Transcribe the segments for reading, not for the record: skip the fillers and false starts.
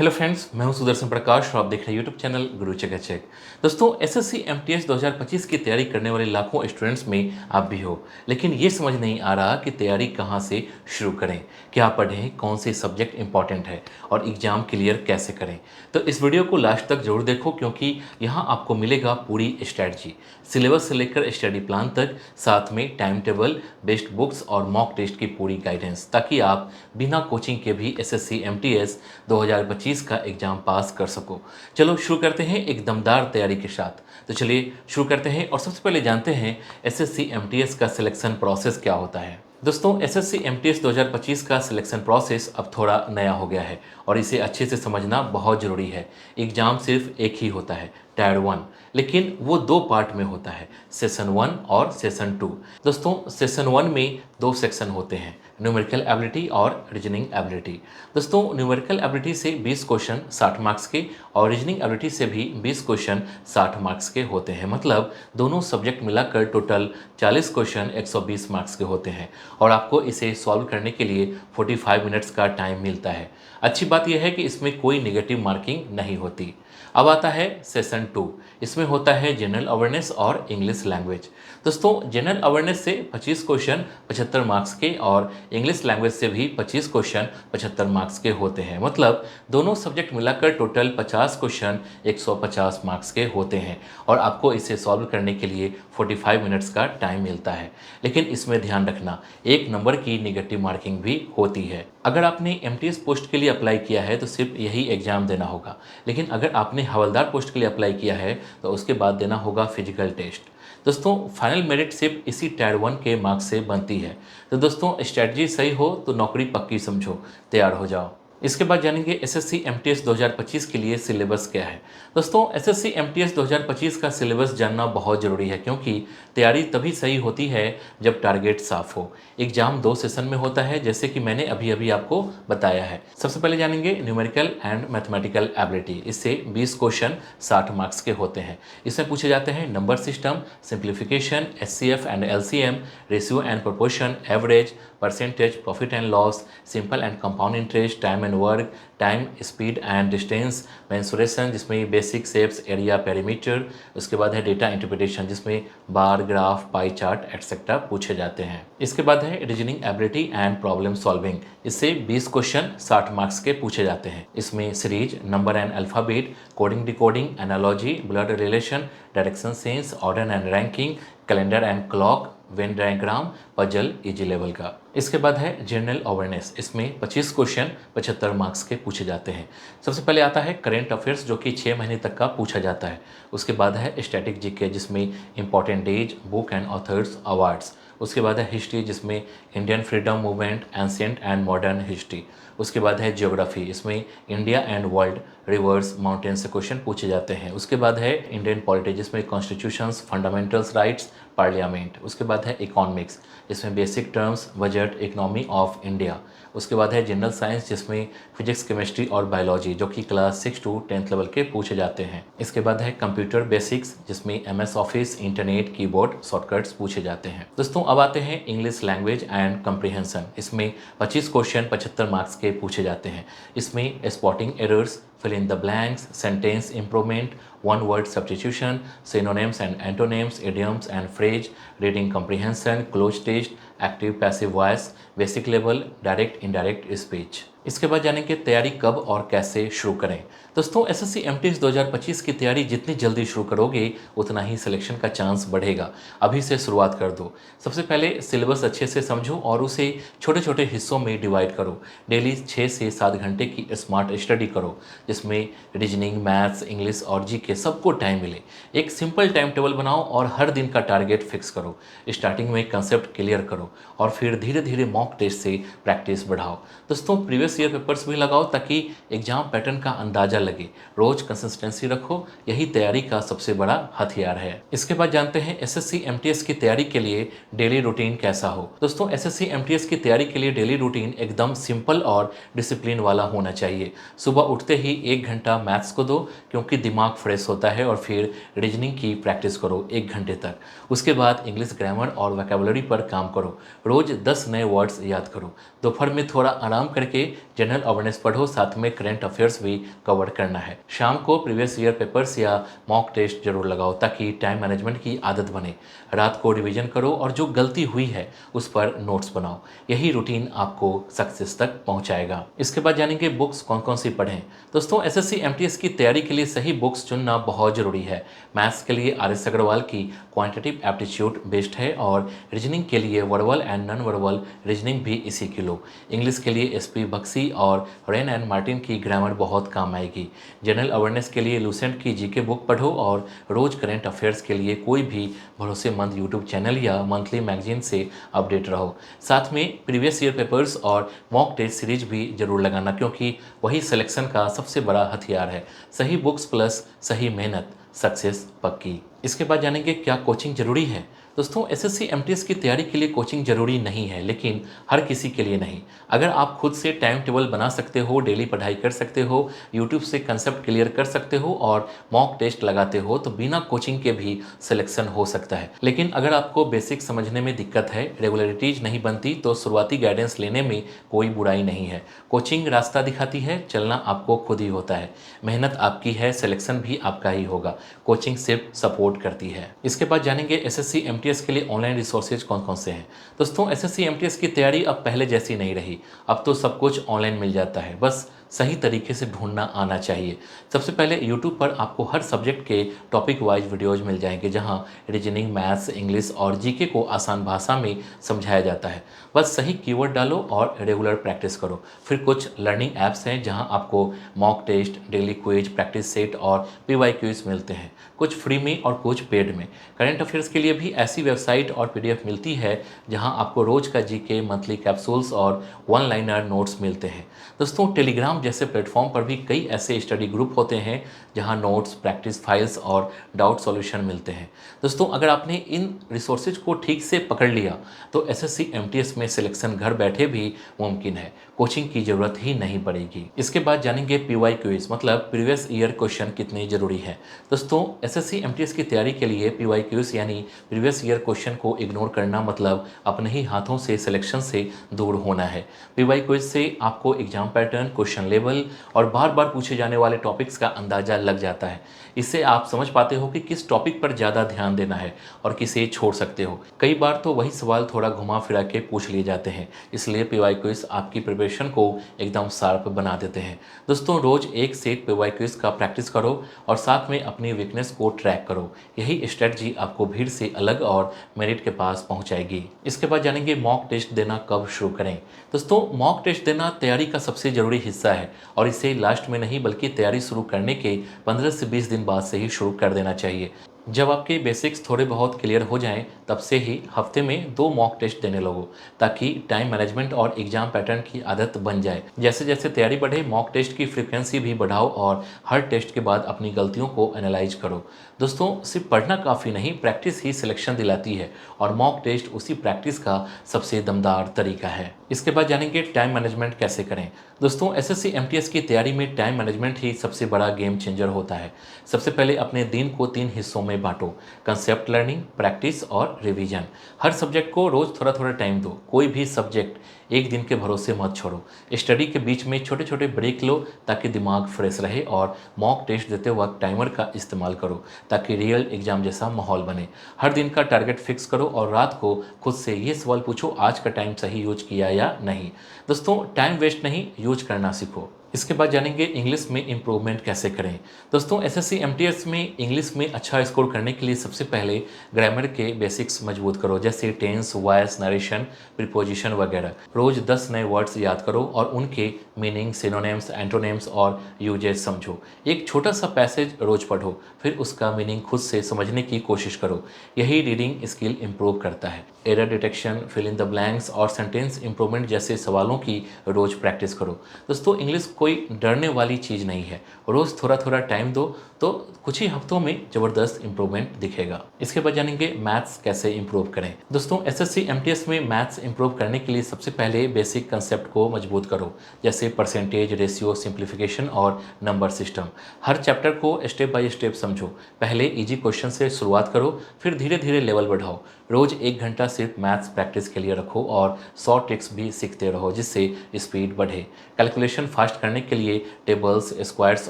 Hello friends, मैं हूं सुदर्शन प्रकाश और आप देख रहे हैं यूट्यूब चैनल गुरु चेक। दोस्तों, एसएससी एमटीएस 2025 की तैयारी करने वाले लाखों स्टूडेंट्स में आप भी हो, लेकिन ये समझ नहीं आ रहा कि तैयारी कहां से शुरू करें, क्या पढ़ें, कौन से सब्जेक्ट इंपॉर्टेंट है और एग्जाम क्लियर कैसे करें। तो इस वीडियो को लास्ट तक जरूर देखो, क्योंकि यहाँ आपको मिलेगा पूरी स्ट्रैटेजी, सिलेबस से लेकर स्टडी प्लान तक, साथ में टाइम टेबल, बेस्ट बुक्स और मॉक टेस्ट की पूरी गाइडेंस, ताकि आप बिना कोचिंग के भी एसएससी एमटीएस 2025 का एग्जाम पास कर सको। चलो शुरू करते हैं एक दमदार तैयारी के साथ। तो चलिए शुरू करते हैं और सबसे पहले जानते हैं एसएससी एमटीएस का सिलेक्शन प्रोसेस क्या होता है। दोस्तों, एसएससी एमटीएस 2025 का सिलेक्शन प्रोसेस अब थोड़ा नया हो गया है और इसे अच्छे से समझना बहुत ज़रूरी है। एग्ज़ाम सिर्फ एक ही होता है, टायर 1, लेकिन वो दो पार्ट में होता है, सेशन 1 और सेशन 2। दोस्तों, सेशन 1 में दो सेक्शन होते हैं, न्यूमेरिकल एबिलिटी और रीजनिंग एबिलिटी। दोस्तों, न्यूमेरिकल एबिलिटी से 20 क्वेश्चन 60 मार्क्स के और रीजनिंग एबिलिटी से भी 20 क्वेश्चन 60 मार्क्स के होते हैं। मतलब दोनों सब्जेक्ट मिलाकर टोटल 40 क्वेश्चन 120 मार्क्स के होते हैं और आपको इसे सॉल्व करने के लिए 45 मिनट्स का टाइम मिलता है। अच्छी बात यह है कि इसमें कोई नेगेटिव मार्किंग नहीं होती। अब आता है सेशन 2। इसमें होता है जनरल अवेयरनेस और इंग्लिश लैंग्वेज। दोस्तों, जनरल अवेयरनेस से 25 क्वेश्चन 75 मार्क्स के और इंग्लिश लैंग्वेज से भी 25 क्वेश्चन 75 मार्क्स के होते हैं। मतलब दोनों सब्जेक्ट मिलाकर टोटल 50 क्वेश्चन 150 मार्क्स के होते हैं और आपको इसे सॉल्व करने के लिए 45 मिनट्स का टाइम मिलता है। लेकिन इसमें ध्यान रखना, एक नंबर की नेगेटिव मार्किंग भी होती है। अगर आपने एमटीएस पोस्ट के लिए अप्लाई किया है तो सिर्फ यही एग्जाम देना होगा, लेकिन अगर आपने हवलदार पोस्ट के लिए अप्लाई किया है तो उसके बाद देना होगा फिजिकल टेस्ट। दोस्तों, फाइनल मेरिट सिर्फ इसी टायर 1 के मार्क्स से बनती है। तो दोस्तों, स्ट्रैटेजी सही हो तो नौकरी पक्की समझो, तैयार हो जाओ। इसके बाद जानेंगे एसएससी एमटीएस 2025 के लिए सिलेबस क्या है। दोस्तों, एसएससी एमटीएस 2025 का सिलेबस जानना बहुत ज़रूरी है, क्योंकि तैयारी तभी सही होती है जब टारगेट साफ हो। एग्जाम 2 सेशन में होता है, जैसे कि मैंने अभी अभी आपको बताया है। सबसे पहले जानेंगे न्यूमेरिकल एंड मैथमेटिकल एबिलिटी। इससे 20 क्वेश्चन 60 मार्क्स के होते हैं। इसमें पूछे जाते हैं number system, simplification, HCF and LCM, ratio and proportion, average, percentage, profit and loss, simple and compound interest, time and work, time, speed and distance, mensuration जिसमें basic shapes, area, perimeter. उसके बाद है डेटा इंटरप्रिटेशन, जिसमें बार, graph, pie chart etcetera पूछे जाते हैं। इसके बाद है reasoning ability and problem solving. इससे 20 क्वेश्चन 60 मार्क्स के पूछे जाते हैं। इसमें series, number and alphabet, coding decoding, analogy, blood relation, direction sense, order and ranking, calendar and clock, Venn diagram, puzzle, easy level का। इसके बाद है जनरल अवेयरनेस। इसमें 25 क्वेश्चन 75 मार्क्स के पूछे जाते हैं। सबसे पहले आता है करेंट अफेयर्स, जो कि 6 महीने तक का पूछा जाता है। उसके बाद है स्टैटिक जीके, जिसमें important days, book and authors, awards. उसके बाद है हिस्ट्री, जिसमें Indian freedom movement, ancient and modern history. उसके बाद है ज्योग्राफी, इसमें India and world, reverse, mountain से क्वेश्चन पूछे जाते हैं। उसके बाद है इंडियन पॉलिटी, जिसमें कॉन्स्टिट्यूशंस, फंडामेंटल्स राइट्स, पार्लियामेंट। उसके बाद है इकोनॉमिक्स, जिसमें basic terms, budget, economy of India. उसके बाद है जनरल साइंस, जिसमें फिजिक्स, केमिस्ट्री और बायोलॉजी, जो कि क्लास 6 to 10th लेवल के पूछे जाते हैं। इसके बाद है कंप्यूटर बेसिक्स, जिसमें MS office, internet, keyboard, shortcuts पूछे जाते हैं। दोस्तों, अब आते हैं इंग्लिश लैंग्वेज एंड कंप्रीहेंशन। इसमें 25 क्वेश्चन 75 मार्क्स के पूछे जाते हैं। इसमें spotting errors, fill in the blanks, sentence improvement, one word substitution, synonyms and antonyms, idioms and phrase, reading comprehension, cloze test, active passive voice, basic level, direct indirect speech। इसके बाद जानेंगे तैयारी कब और कैसे शुरू करें। दोस्तों, एसएससी एमटीएस 2025 की तैयारी जितनी जल्दी शुरू करोगे उतना ही सिलेक्शन का चांस बढ़ेगा। अभी से शुरुआत कर दो। सबसे पहले सिलेबस अच्छे से समझो और उसे छोटे छोटे हिस्सों में डिवाइड करो। डेली 6 से 7 घंटे की स्मार्ट स्टडी करो, जिसमें रीजनिंग, मैथ्स, इंग्लिश और जीके सबको टाइम मिले। एक सिंपल टाइम टेबल बनाओ और हर दिन का टारगेट फिक्स करो। स्टार्टिंग में कंसेप्ट क्लियर करो और फिर धीरे धीरे मॉक टेस्ट से प्रैक्टिस बढ़ाओ। दोस्तों, प्रीवियस ईयर पेपर्स भी लगाओ ताकि एग्जाम पैटर्न का अंदाजा लगे। रोज कंसिस्टेंसी रखो, यही तैयारी का सबसे बड़ा हथियार है। इसके बाद जानते हैं एसएससी एमटीएस की तैयारी के लिए डेली रूटीन कैसा हो। दोस्तों, एसएससी एमटीएस की तैयारी के लिए डेली रूटीन एकदम सिंपल और डिसिप्लिन वाला होना चाहिए। सुबह उठते ही 1 घंटा मैथ्स को दो, क्योंकि दिमाग फ्रेश होता है, और फिर रीजनिंग की प्रैक्टिस करो 1 घंटे तक। उसके बाद इंग्लिश ग्रामर और वोकैबुलरी पर काम करो। रोज 10 नए वर्ड्स याद करो। दोपहर में थोड़ा आराम करके जनरल अवेयरनेस पढ़ो, साथ में करंट अफेयर्स भी कवर करना है। शाम को प्रीवियस ईयर पेपर्स या मॉक टेस्ट जरूर लगाओ ताकि टाइम मैनेजमेंट की आदत बने। रात को रिवीजन करो और जो गलती हुई है उस पर नोट्स बनाओ। यही रूटीन आपको सक्सेस तक पहुंचाएगा। इसके बाद जानेंगे बुक्स कौन कौन सी पढ़ें। दोस्तों, एसएससी एमटीएस की तैयारी के लिए सही बुक्स चुनना बहुत जरूरी है। मैथ्स के लिए आर एस अग्रवाल की क्वांटिटेटिव एप्टीट्यूड बेस्ड है और रीजनिंग के लिए verbal and non verbal reasoning भी इसी की लो। इंग्लिश के लिए एसपी बक्सी और रेन एंड मार्टिन की ग्रामर बहुत काम आएगी। जनरल अवेयरनेस के लिए लूसेंट की जीके बुक पढ़ो और रोज करंट अफेयर्स के लिए कोई भी भरोसेमंद यूट्यूब चैनल या मंथली मैगजीन से अपडेट रहो। साथ में प्रीवियस ईयर पेपर्स और मॉक टेस्ट सीरीज भी जरूर लगाना, क्योंकि वही सिलेक्शन का सबसे बड़ा हथियार है। सही बुक्स प्लस सही मेहनत, सक्सेस पक्की। इसके बाद जानेंगे क्या कोचिंग जरूरी है। दोस्तों, एसएससी एमटीएस की तैयारी के लिए कोचिंग जरूरी नहीं है, लेकिन हर किसी के लिए नहीं। अगर आप खुद से टाइम टेबल बना सकते हो, डेली पढ़ाई कर सकते हो, यूट्यूब से कंसेप्ट क्लियर कर सकते हो और मॉक टेस्ट लगाते हो तो बिना कोचिंग के भी सिलेक्शन हो सकता है। लेकिन अगर आपको बेसिक समझने में दिक्कत है, रेगुलरिटीज नहीं बनती, तो शुरुआती गाइडेंस लेने में कोई बुराई नहीं है। कोचिंग रास्ता दिखाती है, चलना आपको खुद ही होता है। मेहनत आपकी है, सिलेक्शन भी आपका ही होगा। कोचिंग सिर्फ सपोर्ट करती है। इसके बाद जानेंगे एसएससी एमटीएस के लिए ऑनलाइन रिसोर्सेज कौन कौन से हैं। दोस्तों, एसएससी एमटीएस की तैयारी अब पहले जैसी नहीं रही। अब तो सब कुछ ऑनलाइन मिल जाता है, बस सही तरीके से ढूंढना आना चाहिए। सबसे पहले यूट्यूब पर आपको हर सब्जेक्ट के टॉपिक वाइज वीडियोज मिल जाएंगे, जहां रीजनिंग, मैथ्स, इंग्लिश और जीके को आसान भाषा में समझाया जाता है। बस सही कीवर्ड डालो और रेगुलर प्रैक्टिस करो। फिर कुछ लर्निंग ऐप्स हैं जहां आपको mock test, daily quiz, practice set और पीवाई क्विज मिलते हैं, कुछ फ्री में और कुछ पेड में। करंट अफेयर्स के लिए भी ऐसी वेबसाइट और पीडीएफ मिलती है जहां आपको रोज का जीके, मंथली कैप्सूल्स और वन लाइनर नोट्स मिलते हैं। दोस्तों, टेलीग्राम जैसे प्लेटफॉर्म पर भी कई ऐसे स्टडी ग्रुप होते हैं जहां नोट्स, प्रैक्टिस फाइल्स और डाउट सॉल्यूशन मिलते हैं। दोस्तों, अगर आपने इन रिसोर्सेज को ठीक से पकड़ लिया तो एसएससी एमटीएस में सिलेक्शन घर बैठे भी मुमकिन है। कोचिंग की जरूरत ही नहीं पड़ेगी। इसके बाद जानेंगे पीवाई क्विज मतलब प्रीवियस ईयर क्वेश्चन कितने जरूरी है। दोस्तों, एसएससी एमटीएस की तैयारी के लिए पीवाई क्विज यानी प्रीवियस ईयर क्वेश्चन को इग्नोर करना मतलब अपने ही हाथों से सिलेक्शन से दूर होना है। पीवाई क्विज से आपको एग्जाम पैटर्न, क्वेश्चन लेवल और बार बार पूछे जाने वाले टॉपिक्स का अंदाजा लग जाता है। इससे आप समझ पाते हो कि किस टॉपिक पर ज़्यादा ध्यान देना है और किसे छोड़ सकते हो। कई बार तो वही सवाल थोड़ा घुमा फिरा के पूछ लिए जाते हैं, इसलिए पीवाई क्विज आपकी प्रिपरेशन को एकदम शार्प बना देते हैं। दोस्तों, रोज एक सेट पीवाई क्विज का प्रैक्टिस करो और साथ में अपनी वीकनेस को ट्रैक करो। यही स्ट्रेटजी आपको भीड़ से अलग और मेरिट के पास पहुंचाएगी। इसके बाद जानेंगे मॉक टेस्ट देना कब शुरू करें। दोस्तों, मॉक टेस्ट देना तैयारी का सबसे जरूरी हिस्सा है और इसे लास्ट में नहीं बल्कि तैयारी शुरू करने के 15 से 20 दिन बाद से ही शुरू कर देना चाहिए। जब आपके बेसिक्स थोड़े बहुत क्लियर हो जाएं, तब से ही हफ्ते में 2 मॉक टेस्ट देने लगो, ताकि टाइम मैनेजमेंट और एग्जाम पैटर्न की आदत बन जाए। जैसे जैसे तैयारी बढ़े, मॉक टेस्ट की फ्रीक्वेंसी भी बढ़ाओ और हर टेस्ट के बाद अपनी गलतियों को एनालाइज करो। दोस्तों, सिर्फ पढ़ना काफ़ी नहीं, प्रैक्टिस ही सिलेक्शन दिलाती है और मॉक टेस्ट उसी प्रैक्टिस का सबसे दमदार तरीका है। इसके बाद जानेंगे टाइम मैनेजमेंट कैसे करें। दोस्तों, एसएससी एमटीएस की तैयारी में टाइम मैनेजमेंट ही सबसे बड़ा गेम चेंजर होता है। सबसे पहले अपने दिन को 3 हिस्सों में बांटो, कंसेप्ट लर्निंग, प्रैक्टिस और रिवीजन। हर सब्जेक्ट को रोज थोड़ा थोड़ा टाइम दो। कोई भी सब्जेक्ट एक दिन के भरोसे मत छोड़ो। स्टडी के बीच में छोटे छोटे ब्रेक लो ताकि दिमाग फ्रेश रहे और मॉक टेस्ट देते वक्त टाइमर का इस्तेमाल करो ताकि रियल एग्जाम जैसा माहौल बने। हर दिन का टारगेट फिक्स करो और रात को खुद से ये सवाल पूछो, आज का टाइम सही यूज किया या नहीं। दोस्तों, टाइम वेस्ट नहीं, यूज करना सीखो। इसके बाद जानेंगे इंग्लिश में इंप्रूवमेंट कैसे करें। दोस्तों, एसएससी एमटीएस में इंग्लिश में अच्छा स्कोर करने के लिए सबसे पहले ग्रामर के बेसिक्स मजबूत करो, जैसे टेंस, वॉइस, नरेशन, प्रीपोजिशन वगैरह। रोज 10 नए वर्ड्स याद करो और उनके मीनिंग, सिनोनिम्स, एंटोनिम्स और यूजेज समझो। एक छोटा सा पैसेज रोज पढ़ो, फिर उसका मीनिंग खुद से समझने की कोशिश करो। यही रीडिंग स्किल इंप्रूव करता है। Error detection, fill in the blanks और सेंटेंस इंप्रूवमेंट जैसे सवालों की रोज प्रैक्टिस करो। दोस्तों, इंग्लिश कोई डरने वाली चीज़ नहीं है। रोज़ थोड़ा थोड़ा टाइम दो तो कुछ ही हफ्तों में ज़बरदस्त इंप्रूवमेंट दिखेगा। इसके बाद जानेंगे मैथ्स कैसे इंप्रूव करें। दोस्तों एसएससी एमटीएस में मैथ्स इंप्रूव करने के लिए सबसे पहले बेसिक कंसेप्ट को मजबूत करो, जैसे परसेंटेज, रेशियो, सिंप्लीफिकेशन और नंबर सिस्टम। हर चैप्टर को स्टेप बाय स्टेप समझो। पहले इजी क्वेश्चन से शुरुआत करो, फिर धीरे धीरे लेवल बढ़ाओ। रोज 1 घंटा सिर्फ मैथ्स प्रैक्टिस के लिए रखो और 100 ट्रिक्स भी सीखते रहो जिससे स्पीड बढ़े। कैलकुलेशन फास्ट करने के लिए टेबल्स, स्क्वायर्स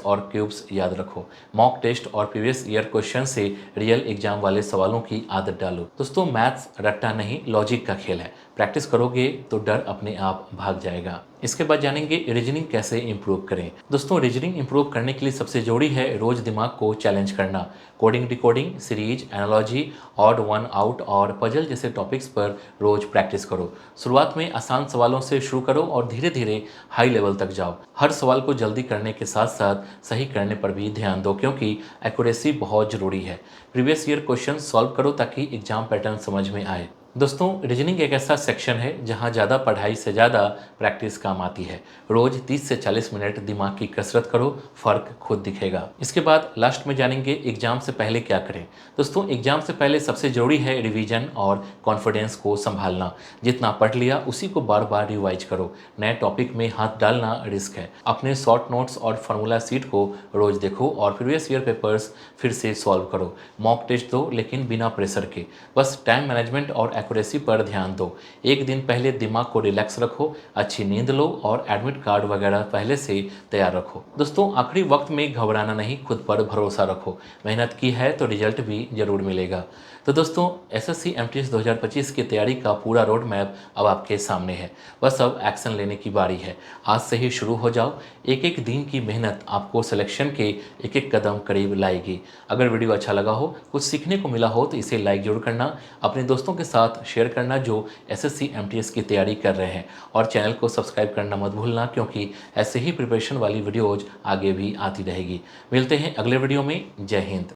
और क्यूब्स याद रखो। मॉक टेस्ट और प्रीवियस ईयर क्वेश्चन से रियल एग्जाम वाले सवालों की आदत डालो। दोस्तों मैथ्स रट्टा नहीं, लॉजिक का खेल है। प्रैक्टिस करोगे तो डर अपने आप भाग जाएगा। इसके बाद जानेंगे रीजनिंग कैसे इंप्रूव करें। दोस्तों रीजनिंग इंप्रूव करने के लिए सबसे जरूरी है रोज दिमाग को चैलेंज करना। Coding, decoding, series, analogy, odd one out और पजल जैसे टॉपिक्स पर रोज प्रैक्टिस करो। शुरुआत में आसान सवालों से शुरू करो और धीरे धीरे हाई लेवल तक जाओ। हर सवाल को जल्दी करने के साथ साथ सही करने पर भी ध्यान दो क्योंकि एक्यूरेसी बहुत जरूरी है। प्रीवियस ईयर क्वेश्चन सॉल्व करो ताकि एग्जाम पैटर्न समझ में आए। दोस्तों रीजनिंग एक ऐसा सेक्शन है जहां ज़्यादा पढ़ाई से ज़्यादा प्रैक्टिस काम आती है। रोज 30 से 40 मिनट दिमाग की कसरत करो, फर्क खुद दिखेगा। इसके बाद लास्ट में जानेंगे एग्जाम से पहले क्या करें। दोस्तों एग्जाम से पहले सबसे जरूरी है रिवीजन और कॉन्फिडेंस को संभालना। जितना पढ़ लिया उसी को बार बार रिवाइज करो। नए टॉपिक में हाथ डालना रिस्क है। अपने शॉर्ट नोट्स और फार्मूला सीट को रोज देखो और प्रीवियस ईयर पेपर्स फिर से सॉल्व करो। मॉक टेस्ट दो लेकिन बिना प्रेशर के। बस टाइम मैनेजमेंट और एक्यूरेसी पर ध्यान दो। एक दिन पहले दिमाग को रिलैक्स रखो, अच्छी नींद लो और एडमिट कार्ड वगैरह पहले से तैयार रखो। दोस्तों आखिरी वक्त में घबराना नहीं, खुद पर भरोसा रखो। मेहनत की है तो रिजल्ट भी जरूर मिलेगा। तो दोस्तों एसएससी एमटीएस 2025 की तैयारी का पूरा रोड मैप अब आपके सामने है। बस अब एक्शन लेने की बारी है। आज से ही शुरू हो जाओ। एक एक दिन की मेहनत आपको सिलेक्शन के एक एक कदम करीब लाएगी। अगर वीडियो अच्छा लगा हो, कुछ सीखने को मिला हो तो इसे लाइक जरूर करना, अपने दोस्तों के साथ शेयर करना जो एसएससी एमटीएस की तैयारी कर रहे हैं, और चैनल को सब्सक्राइब करना मत भूलना क्योंकि ऐसे ही प्रिपरेशन वाली वीडियोज आगे भी आती रहेगी। मिलते हैं अगले वीडियो में। जय हिंद।